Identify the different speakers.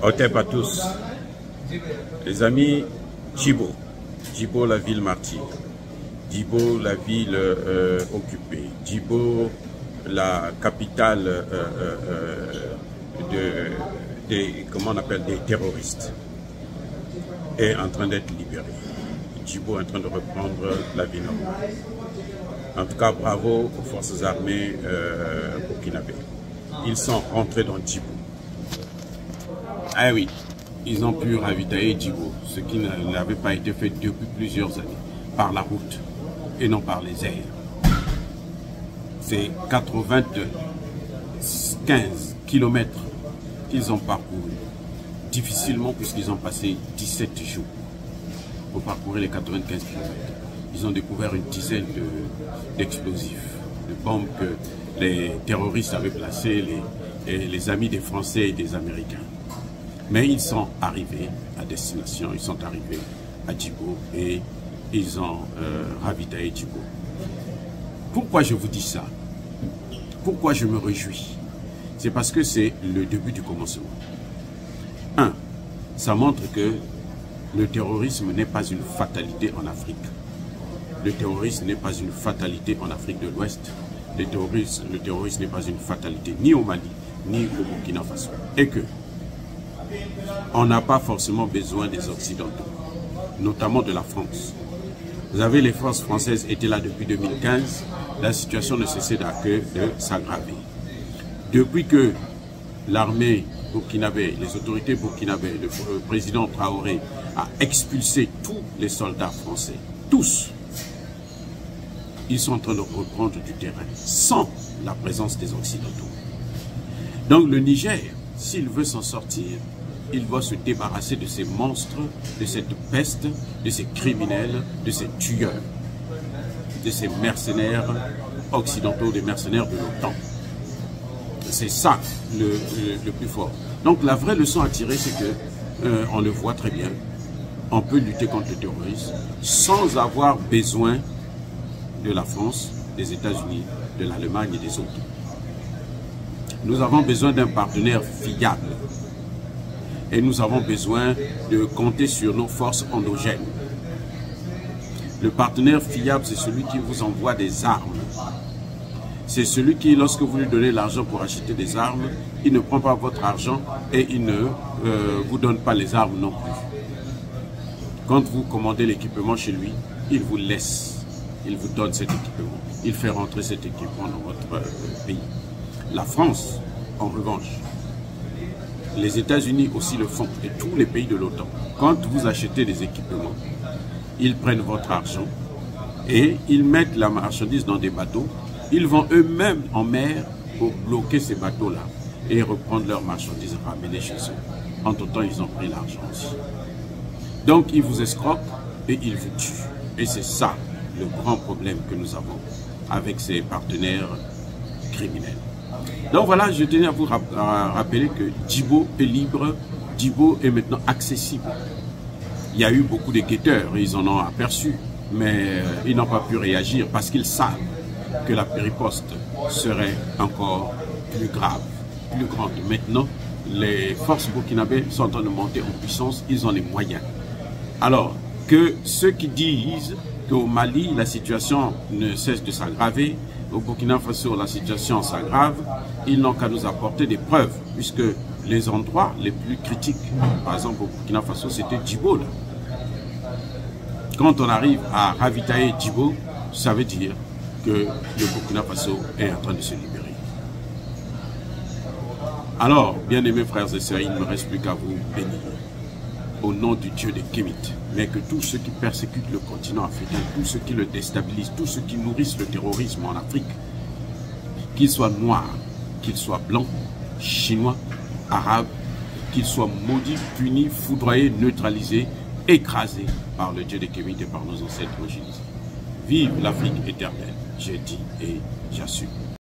Speaker 1: Hotep à tous. Les amis, Djibo. Djibo, la ville martyre. Djibo, la ville occupée. Djibo, la capitale comment on appelle, des terroristes, est en train d'être libérée. Djibo est en train de reprendre la vie normale. En tout cas, bravo aux forces armées burkinabé. Ils sont rentrés dans Djibo. Ah oui, ils ont pu ravitailler Djibo, ce qui n'avait pas été fait depuis plusieurs années, par la route et non par les airs. C'est 95 kilomètres qu'ils ont parcouru, difficilement puisqu'ils ont passé 17 jours pour parcourir les 95 kilomètres. Ils ont découvert une dizaine d'explosifs, de bombes que les terroristes avaient placées, les amis des Français et des Américains. Mais ils sont arrivés à destination, ils sont arrivés à Djibo et ils ont ravitaillé Djibo. Pourquoi je vous dis ça? Pourquoi je me réjouis? C'est parce que c'est le début du commencement. Un, ça montre que le terrorisme n'est pas une fatalité en Afrique. Le terrorisme n'est pas une fatalité en Afrique de l'Ouest. Le terrorisme n'est pas une fatalité ni au Mali, ni au Burkina Faso. Et que on n'a pas forcément besoin des Occidentaux, notamment de la France. Vous avez les forces françaises étaient là depuis 2015, la situation ne cessait de s'aggraver. Depuis que l'armée burkinabé, les autorités burkinabé, le président Traoré a expulsé tous les soldats français, tous, ils sont en train de reprendre du terrain sans la présence des Occidentaux. Donc le Niger, s'il veut s'en sortir, il va se débarrasser de ces monstres, de cette peste, de ces criminels, de ces tueurs, de ces mercenaires occidentaux, des mercenaires de l'OTAN. C'est ça le plus fort. Donc la vraie leçon à tirer, c'est que, on le voit très bien, on peut lutter contre le terrorisme sans avoir besoin de la France, des États-Unis, de l'Allemagne et des autres. Nous avons besoin d'un partenaire fiable. Et nous avons besoin de compter sur nos forces endogènes. Le partenaire fiable, c'est celui qui vous envoie des armes. C'est celui qui, lorsque vous lui donnez l'argent pour acheter des armes, il ne prend pas votre argent et il ne vous donne pas les armes non plus. Quand vous commandez l'équipement chez lui, il vous laisse. Il vous donne cet équipement. Il fait rentrer cet équipement dans votre pays. La France, en revanche, les États-Unis aussi le font, et tous les pays de l'OTAN. Quand vous achetez des équipements, ils prennent votre argent et ils mettent la marchandise dans des bateaux. Ils vont eux-mêmes en mer pour bloquer ces bateaux-là et reprendre leurs marchandises ramenées chez eux. Entre-temps, ils ont pris l'argent aussi. Donc, ils vous escroquent et ils vous tuent. Et c'est ça le grand problème que nous avons avec ces partenaires criminels. Donc voilà, je tenais à vous rappeler que Djibo est libre, Djibo est maintenant accessible. Il y a eu beaucoup de guetteurs, ils en ont aperçu, mais ils n'ont pas pu réagir parce qu'ils savent que la riposte serait encore plus grave, plus grande. Maintenant, les forces burkinabées sont en train de monter en puissance, ils ont les moyens. Alors, que ceux qui disent qu'au Mali, la situation ne cesse de s'aggraver, au Burkina Faso, la situation s'aggrave, ils n'ont qu'à nous apporter des preuves, puisque les endroits les plus critiques, par exemple au Burkina Faso, c'était Djibo. Là. Quand on arrive à ravitailler Djibo, ça veut dire que le Burkina Faso est en train de se libérer. Alors, bien-aimés frères et sœurs, il ne me reste plus qu'à vous bénir. Au nom du Dieu des Kémites, mais que tous ceux qui persécutent le continent africain, tous ceux qui le déstabilisent, tous ceux qui nourrissent le terrorisme en Afrique, qu'ils soient noirs, qu'ils soient blancs, chinois, arabes, qu'ils soient maudits, punis, foudroyés, neutralisés, écrasés par le Dieu des Kémites et par nos ancêtres Mojinis. Vive l'Afrique éternelle, j'ai dit et j'assume.